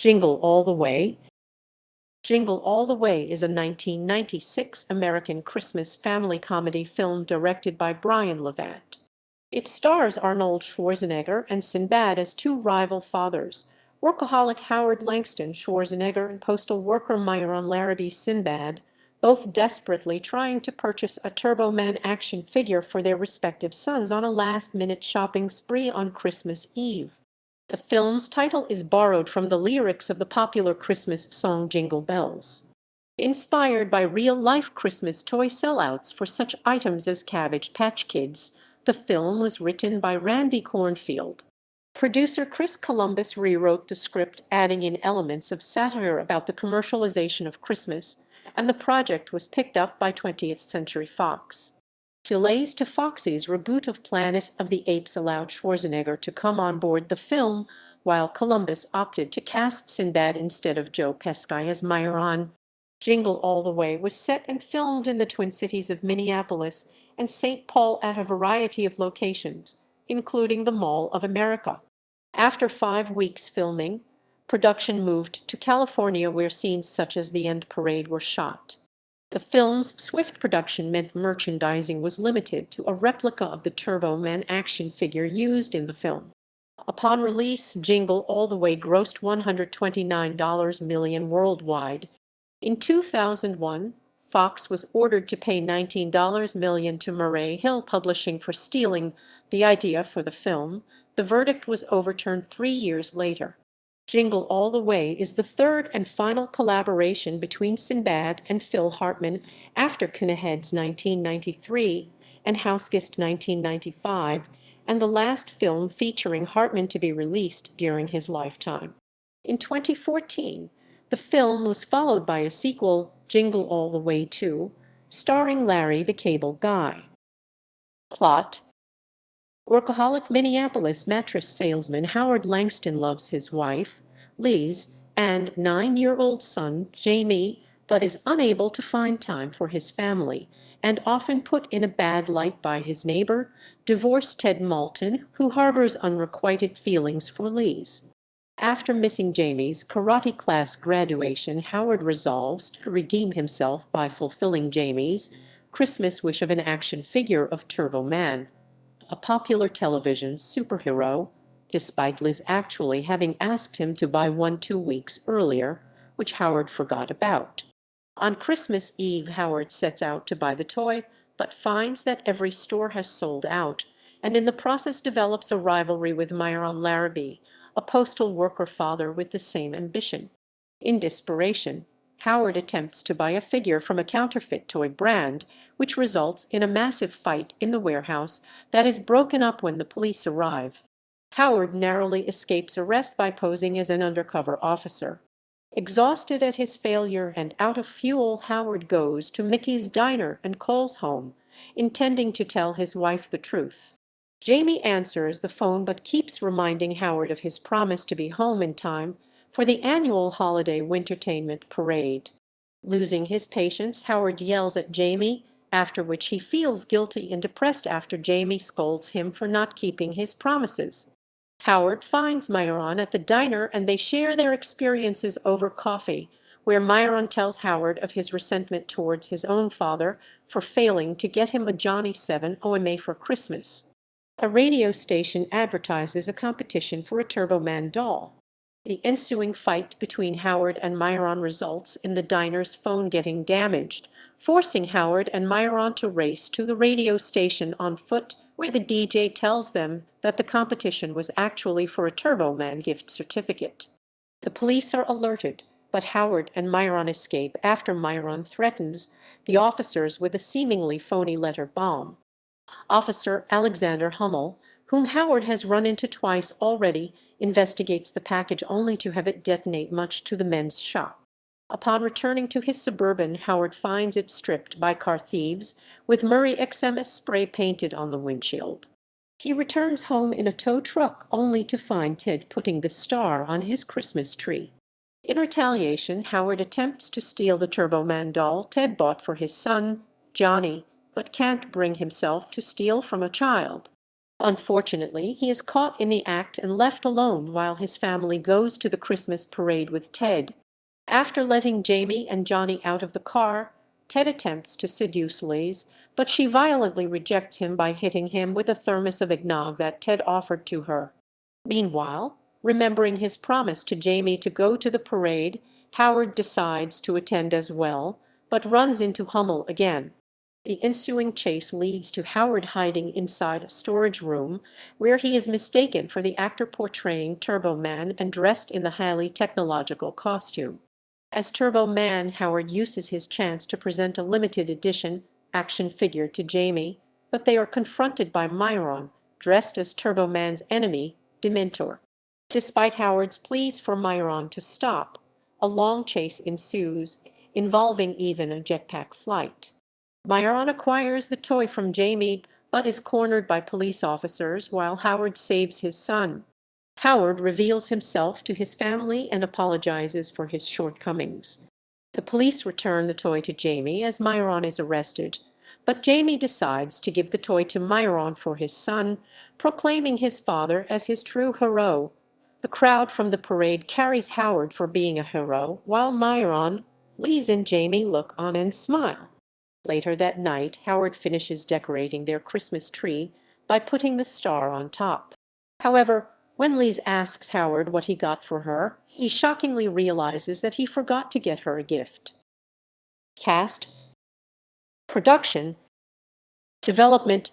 Jingle All the Way. Jingle All the Way is a 1996 American Christmas family comedy film directed by Brian Levant. It stars Arnold Schwarzenegger and Sinbad as two rival fathers, workaholic Howard Langston Schwarzenegger and postal worker Myron Larabee Sinbad, both desperately trying to purchase a Turbo Man action figure for their respective sons on a last-minute shopping spree on Christmas Eve. The film's title is borrowed from the lyrics of the popular Christmas song Jingle Bells. Inspired by real-life Christmas toy sellouts for such items as Cabbage Patch Kids, the film was written by Randy Cornfield. Producer Chris Columbus rewrote the script, adding in elements of satire about the commercialization of Christmas, and the project was picked up by 20th Century Fox. Delays to Fox's reboot of Planet of the Apes allowed Schwarzenegger to come on board the film, while Columbus opted to cast Sinbad instead of Joe Pesci as Myron. Jingle All the Way was set and filmed in the Twin Cities of Minneapolis and St. Paul at a variety of locations, including the Mall of America. After 5 weeks filming, production moved to California where scenes such as the end parade were shot. The film's swift production meant merchandising was limited to a replica of the Turbo Man action figure used in the film. Upon release, Jingle All the Way grossed $129 million worldwide. In 2001, Fox was ordered to pay $19 million to Murray Hill Publishing for stealing the idea for the film. The verdict was overturned 3 years later. Jingle All the Way is the third and final collaboration between Sinbad and Phil Hartman after Coneheads 1993 and Houseguest 1995, and the last film featuring Hartman to be released during his lifetime. In 2014, the film was followed by a sequel, Jingle All the Way 2, starring Larry the Cable Guy. Plot: workaholic Minneapolis mattress salesman Howard Langston loves his wife, Liz, and 9-year-old son, Jamie, but is unable to find time for his family, and often put in a bad light by his neighbor, divorced Ted Moulton, who harbors unrequited feelings for Liz. After missing Jamie's karate class graduation, Howard resolves to redeem himself by fulfilling Jamie's Christmas wish of an action figure of Turbo Man, a popular television superhero, despite Liz actually having asked him to buy one 2 weeks earlier, which Howard forgot about. On Christmas Eve, Howard sets out to buy the toy, but finds that every store has sold out, and in the process develops a rivalry with Myron Larabee, a postal worker father with the same ambition. In desperation, Howard attempts to buy a figure from a counterfeit toy brand, which results in a massive fight in the warehouse that is broken up when the police arrive. Howard narrowly escapes arrest by posing as an undercover officer. Exhausted at his failure and out of fuel, Howard goes to Mickey's diner and calls home, intending to tell his wife the truth. Jamie answers the phone but keeps reminding Howard of his promise to be home in time for the annual holiday wintertainment parade. Losing his patience, Howard yells at Jamie, after which he feels guilty and depressed after Jamie scolds him for not keeping his promises. Howard finds Myron at the diner and they share their experiences over coffee, where Myron tells Howard of his resentment towards his own father for failing to get him a Johnny 7 OMA for Christmas. A radio station advertises a competition for a Turbo Man doll. The ensuing fight between Howard and Myron results in the diner's phone getting damaged, forcing Howard and Myron to race to the radio station on foot, where the DJ tells them that the competition was actually for a Turbo Man gift certificate. The police are alerted, but Howard and Myron escape after Myron threatens the officers with a seemingly phony letter bomb. Officer Alexander Hummel, whom Howard has run into twice already, investigates the package only to have it detonate, much to the men's shock. Upon returning to his Suburban, Howard finds it stripped by car thieves, with Murray XMS spray painted on the windshield. He returns home in a tow truck only to find Ted putting the star on his Christmas tree. In retaliation, Howard attempts to steal the Turbo Man doll Ted bought for his son, Johnny, but can't bring himself to steal from a child. Unfortunately, he is caught in the act and left alone while his family goes to the Christmas parade with Ted. After letting Jamie and Johnny out of the car, Ted attempts to seduce Liz, but she violently rejects him by hitting him with a thermos of eggnog that Ted offered to her. Meanwhile, remembering his promise to Jamie to go to the parade, Howard decides to attend as well, but runs into Hummel again. The ensuing chase leads to Howard hiding inside a storage room, where he is mistaken for the actor portraying Turbo Man and dressed in the highly technological costume. As Turbo Man, Howard uses his chance to present a limited edition action figure to Jamie, but they are confronted by Myron, dressed as Turbo Man's enemy, Dementor. Despite Howard's pleas for Myron to stop, a long chase ensues, involving even a jetpack flight. Myron acquires the toy from Jamie, but is cornered by police officers while Howard saves his son. Howard reveals himself to his family and apologizes for his shortcomings. The police return the toy to Jamie as Myron is arrested, but Jamie decides to give the toy to Myron for his son, proclaiming his father as his true hero. The crowd from the parade carries Howard for being a hero, while Myron, Liz, and Jamie look on and smile. Later that night, Howard finishes decorating their Christmas tree by putting the star on top. However, when Liz asks Howard what he got for her, he shockingly realizes that he forgot to get her a gift. Cast, production, development.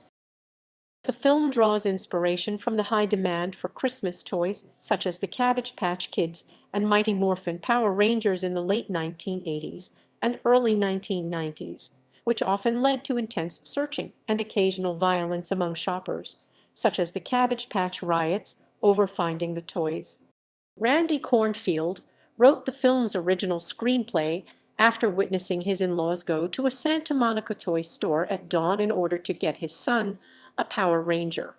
The film draws inspiration from the high demand for Christmas toys such as the Cabbage Patch Kids and Mighty Morphin Power Rangers in the late 1980s and early 1990s, which often led to intense searching and occasional violence among shoppers, such as the Cabbage Patch riots over finding the toys. Randy Kornfield wrote the film's original screenplay after witnessing his in-laws go to a Santa Monica toy store at dawn in order to get his son a Power Ranger.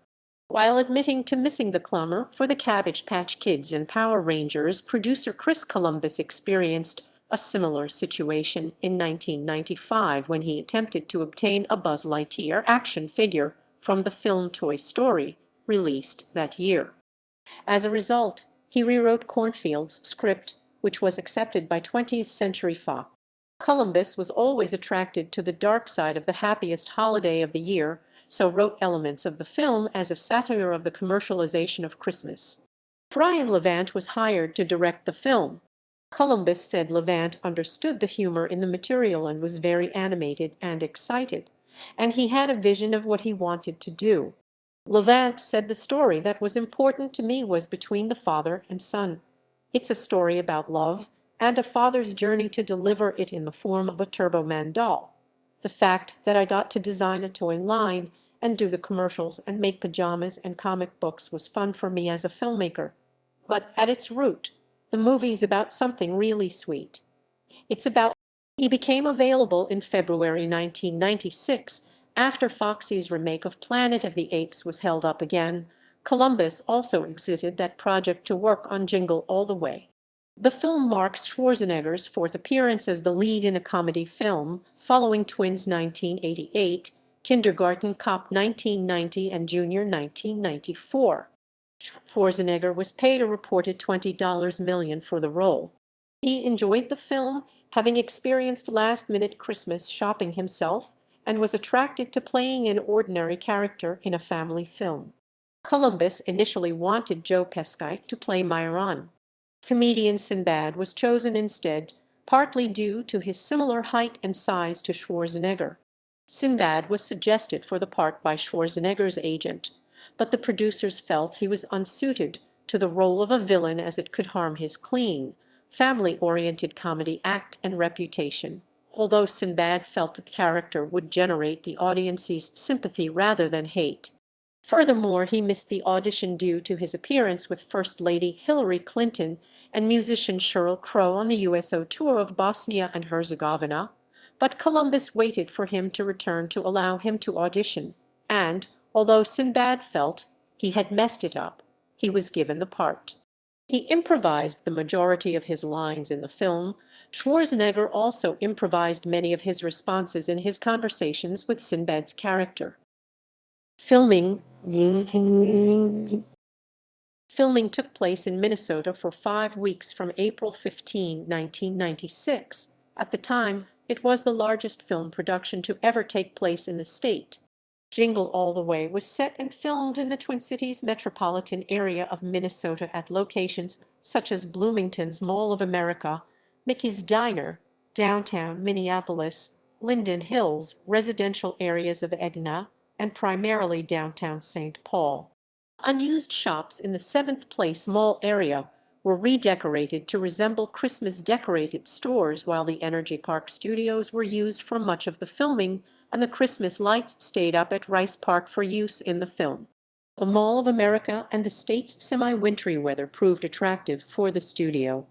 While admitting to missing the clamor for the Cabbage Patch Kids and Power Rangers, producer Chris Columbus experienced a similar situation in 1995 when he attempted to obtain a Buzz Lightyear action figure from the film Toy Story, released that year. As a result, he rewrote Cornfield's script, which was accepted by 20th Century Fox. Columbus was always attracted to the dark side of the happiest holiday of the year, so wrote elements of the film as a satire of the commercialization of Christmas. Brian Levant was hired to direct the film. Columbus said Levant understood the humor in the material and was very animated and excited, and he had a vision of what he wanted to do. Levant said the story that was important to me was between the father and son. It's a story about love and a father's journey to deliver it in the form of a Turbo Man doll. The fact that I got to design a toy line and do the commercials and make pajamas and comic books was fun for me as a filmmaker. But at its root, the movie's about something really sweet. It's about he became available in February 1996 after Foxy's remake of Planet of the Apes was held up again. Columbus also exited that project to work on Jingle All the Way. The film marks Schwarzenegger's fourth appearance as the lead in a comedy film, following Twins 1988, Kindergarten Cop 1990, and Junior 1994. Schwarzenegger was paid a reported $20 million for the role. He enjoyed the film, having experienced last-minute Christmas shopping himself, and was attracted to playing an ordinary character in a family film. Columbus initially wanted Joe Pesci to play Myron. Comedian Sinbad was chosen instead, partly due to his similar height and size to Schwarzenegger. Sinbad was suggested for the part by Schwarzenegger's agent, but the producers felt he was unsuited to the role of a villain as it could harm his clean, family-oriented comedy act and reputation, although Sinbad felt the character would generate the audience's sympathy rather than hate. Furthermore, he missed the audition due to his appearance with First Lady Hillary Clinton and musician Sheryl Crow on the USO tour of Bosnia and Herzegovina, but Columbus waited for him to return to allow him to audition, and, although Sinbad felt he had messed it up, he was given the part. He improvised the majority of his lines in the film. Schwarzenegger also improvised many of his responses in his conversations with Sinbad's character. Filming Filming took place in Minnesota for 5 weeks from April 15, 1996. At the time, it was the largest film production to ever take place in the state. Jingle All the Way was set and filmed in the Twin Cities metropolitan area of Minnesota at locations such as Bloomington's Mall of America, Mickey's Diner, downtown Minneapolis, Linden Hills, residential areas of Edna, and primarily downtown St. Paul. Unused shops in the Seventh Place Mall area were redecorated to resemble Christmas-decorated stores, while the Energy Park studios were used for much of the filming, and the Christmas lights stayed up at Rice Park for use in the film. The Mall of America and the state's semi-wintry weather proved attractive for the studio.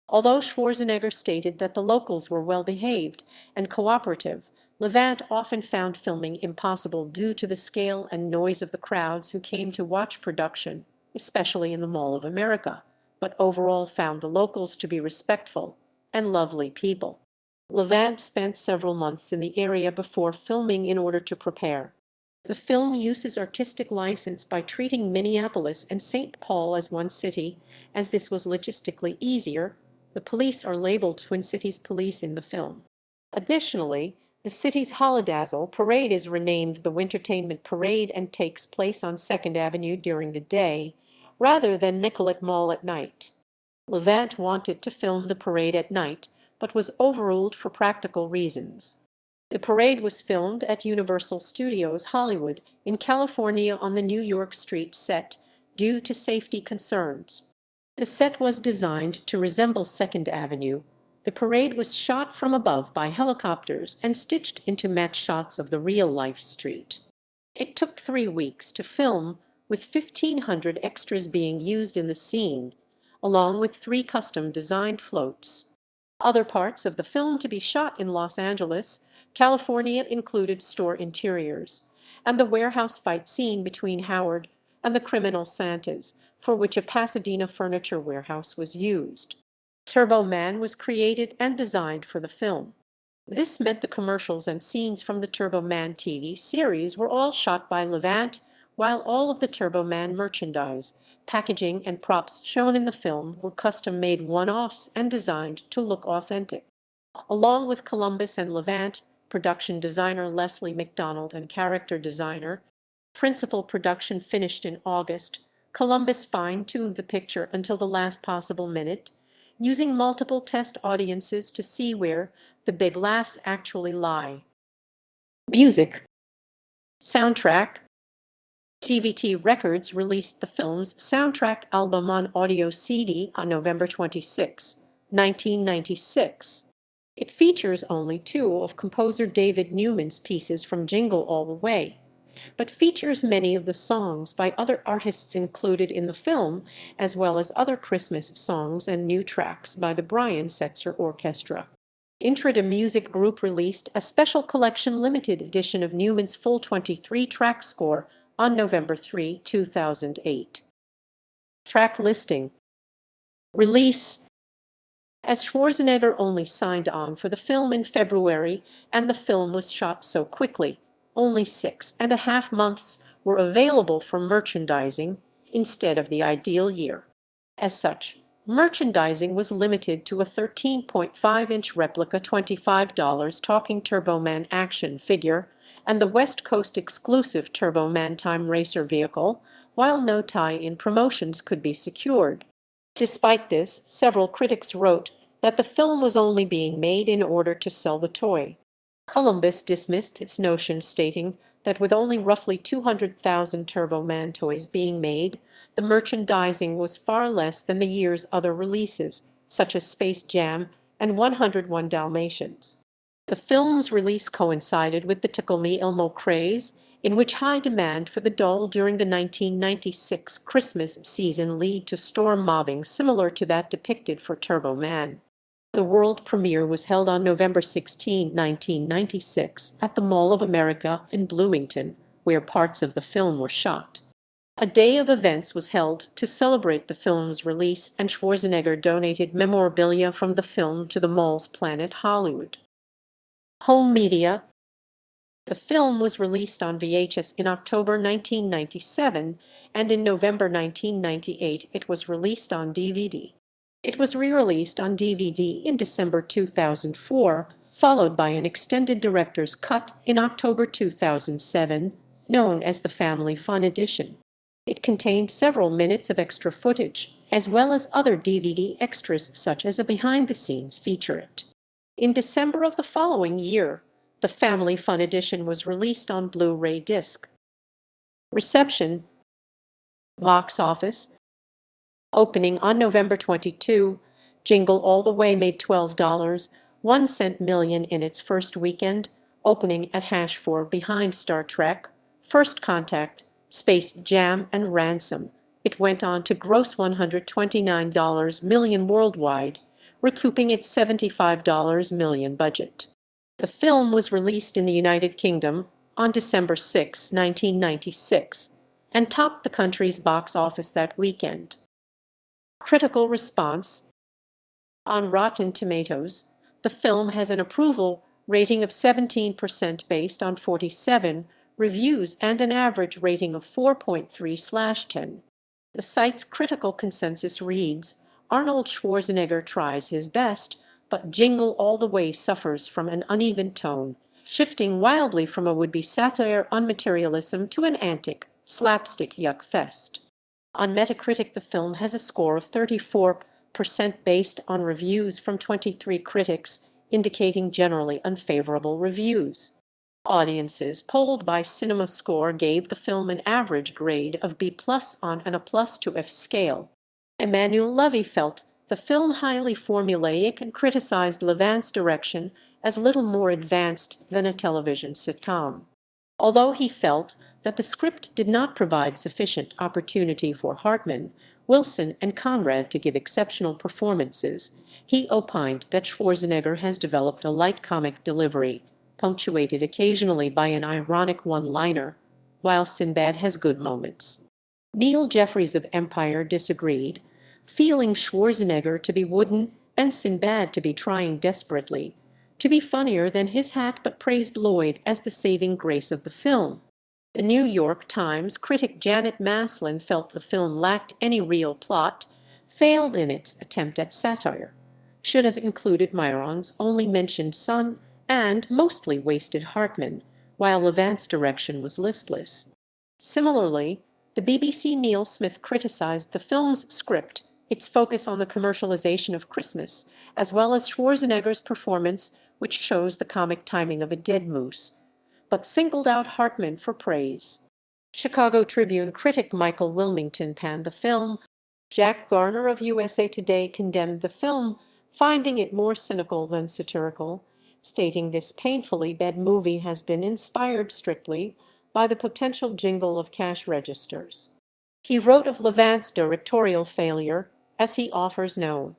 Although Schwarzenegger stated that the locals were well-behaved and cooperative, Levant often found filming impossible due to the scale and noise of the crowds who came to watch production, especially in the Mall of America, but overall found the locals to be respectful and lovely people. Levant spent several months in the area before filming in order to prepare. The film uses artistic license by treating Minneapolis and St. Paul as one city, as this was logistically easier. The police are labeled Twin Cities Police in the film. Additionally, the city's Holidazzle parade is renamed the Wintertainment Parade and takes place on 2nd Avenue during the day, rather than Nicollet Mall at night. Levant wanted to film the parade at night, but was overruled for practical reasons. The parade was filmed at Universal Studios Hollywood in California on the New York Street set due to safety concerns. The set was designed to resemble 2nd Avenue. The parade was shot from above by helicopters and stitched into match shots of the real-life street. It took 3 weeks to film, with 1,500 extras being used in the scene, along with 3 custom-designed floats. Other parts of the film to be shot in Los Angeles, California included store interiors, and the warehouse fight scene between Howard and the criminal Santas, for which a Pasadena furniture warehouse was used. Turbo Man was created and designed for the film. This meant the commercials and scenes from the Turbo Man TV series were all shot by Levant, while all of the Turbo Man merchandise, packaging, and props shown in the film were custom-made one-offs and designed to look authentic. Along with Columbus and Levant, production designer Leslie McDonald and character designer, principal production finished in August. Columbus fine-tuned the picture until the last possible minute, using multiple test audiences to see where the big laughs actually lie. Music. Soundtrack. GVT Records released the film's soundtrack album on audio CD on November 26, 1996. It features only 2 of composer David Newman's pieces from Jingle All the Way, but features many of the songs by other artists included in the film, as well as other Christmas songs and new tracks by the Brian Setzer Orchestra. Intrada Music Group released a special collection limited edition of Newman's full 23-track score on November 3, 2008. Track listing. Release. As Schwarzenegger only signed on for the film in February, and the film was shot so quickly, only 6.5 months were available for merchandising instead of the ideal year. As such, merchandising was limited to a 13.5-inch replica $25 Talking Turbo Man action figure and the West Coast exclusive Turbo Man Time Racer vehicle, while no tie-in promotions could be secured. Despite this, several critics wrote that the film was only being made in order to sell the toy. Columbus dismissed its notion, stating that with only roughly 200,000 Turbo Man toys being made, the merchandising was far less than the year's other releases, such as Space Jam and 101 Dalmatians. The film's release coincided with the Tickle Me Elmo craze, in which high demand for the doll during the 1996 Christmas season led to storm mobbing similar to that depicted for Turbo Man. The world premiere was held on November 16, 1996, at the Mall of America in Bloomington, where parts of the film were shot. A day of events was held to celebrate the film's release, and Schwarzenegger donated memorabilia from the film to the mall's Planet Hollywood. Home media. The film was released on VHS in October 1997, and in November 1998 it was released on DVD. It was re-released on DVD in December 2004, followed by an extended director's cut in October 2007, known as the Family Fun Edition. It contained several minutes of extra footage, as well as other DVD extras such as a behind-the-scenes featurette. In December of the following year, the Family Fun Edition was released on Blu-ray disc. Reception. Box office. Opening on November 22, Jingle All the Way made $12.01 million in its first weekend, opening at #4 behind Star Trek, First Contact, Space Jam, and Ransom. It went on to gross $129 million worldwide, recouping its $75 million budget. The film was released in the United Kingdom on December 6, 1996, and topped the country's box office that weekend. Critical response. On Rotten Tomatoes, the film has an approval rating of 17% based on 47 reviews and an average rating of 4.3/10. The site's critical consensus reads, Arnold Schwarzenegger tries his best, but Jingle All the Way suffers from an uneven tone, shifting wildly from a would-be satire on materialism to an antic, slapstick yuck fest. On Metacritic, the film has a score of 34% based on reviews from 23 critics, indicating generally unfavorable reviews. Audiences polled by CinemaScore gave the film an average grade of B+ on an A+ to F scale. Emmanuel Levy felt the film highly formulaic and criticized Levant's direction as little more advanced than a television sitcom. Although he felt that the script did not provide sufficient opportunity for Hartman, Wilson, and Conrad to give exceptional performances, he opined that Schwarzenegger has developed a light comic delivery, punctuated occasionally by an ironic one-liner, while Sinbad has good moments. Neil Jeffries of Empire disagreed, feeling Schwarzenegger to be wooden and Sinbad to be trying desperately to be funnier than his hat, but praised Lloyd as the saving grace of the film. The New York Times critic Janet Maslin felt the film lacked any real plot, failed in its attempt at satire, should have included Myron's only mentioned son, and mostly wasted Hartman, while Levant's direction was listless. Similarly, the BBC Neil Smith criticized the film's script, its focus on the commercialization of Christmas, as well as Schwarzenegger's performance, which shows the comic timing of a dead moose, but singled out Hartman for praise. Chicago Tribune critic Michael Wilmington panned the film. Jack Garner of USA Today condemned the film, finding it more cynical than satirical, stating this painfully bad movie has been inspired strictly by the potential jingle of cash registers. He wrote of Levant's directorial failure, as he offers no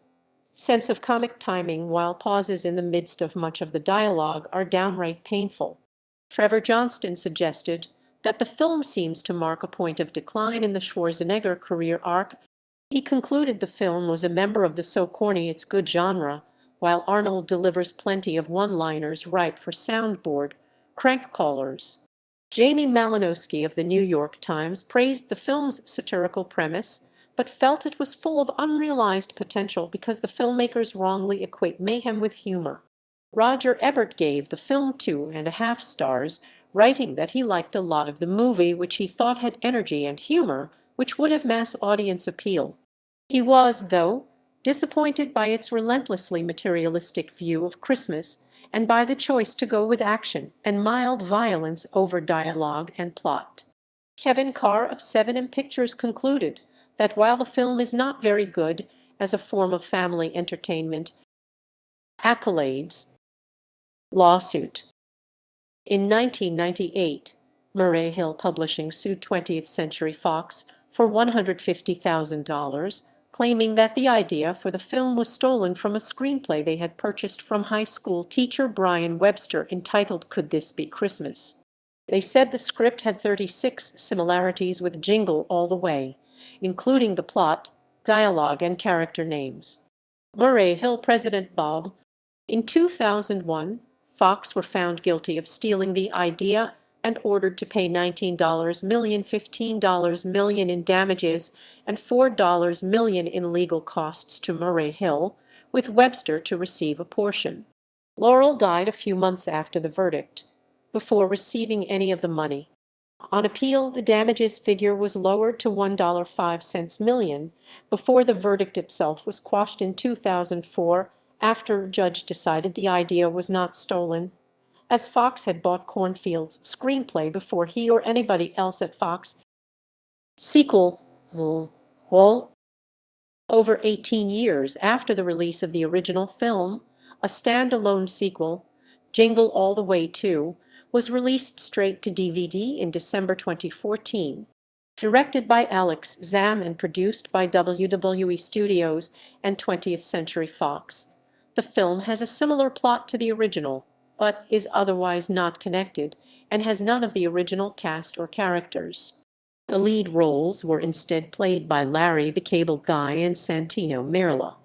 sense of comic timing, while pauses in the midst of much of the dialogue are downright painful. Trevor Johnston suggested that the film seems to mark a point of decline in the Schwarzenegger career arc. He concluded the film was a member of the so corny it's good genre, while Arnold delivers plenty of one-liners ripe for soundboard crank callers. Jamie Malinowski of the New York Times praised the film's satirical premise, but felt it was full of unrealized potential because the filmmakers wrongly equate mayhem with humor. Roger Ebert gave the film 2.5 stars, writing that he liked a lot of the movie, which he thought had energy and humor, which would have mass audience appeal. He was, though, disappointed by its relentlessly materialistic view of Christmas and by the choice to go with action and mild violence over dialogue and plot. Kevin Carr of 7M Pictures concluded that while the film is not very good as a form of family entertainment, accolades. Lawsuit. In 1998, Murray Hill Publishing sued 20th Century Fox for $150,000, claiming that the idea for the film was stolen from a screenplay they had purchased from high school teacher Brian Webster entitled Could This Be Christmas? They said the script had 36 similarities with Jingle All the Way, including the plot, dialogue, and character names. Murray Hill president Bob. In 2001, Fox were found guilty of stealing the idea and ordered to pay $19 million, $15 million in damages, and $4 million in legal costs to Murray Hill, with Webster to receive a portion. Laurel died a few months after the verdict, before receiving any of the money. On appeal, the damages figure was lowered to $1.05 million before the verdict itself was quashed in 2004 after a judge decided the idea was not stolen, as Fox had bought Cornfield's screenplay before he or anybody else at Fox. Sequel. Well, over 18 years after the release of the original film, a standalone sequel, Jingle All the Way 2, was released straight to DVD in December 2014. Directed by Alex Zam and produced by WWE Studios and 20th Century Fox. The film has a similar plot to the original, but is otherwise not connected, and has none of the original cast or characters. The lead roles were instead played by Larry the Cable Guy and Santino Marella.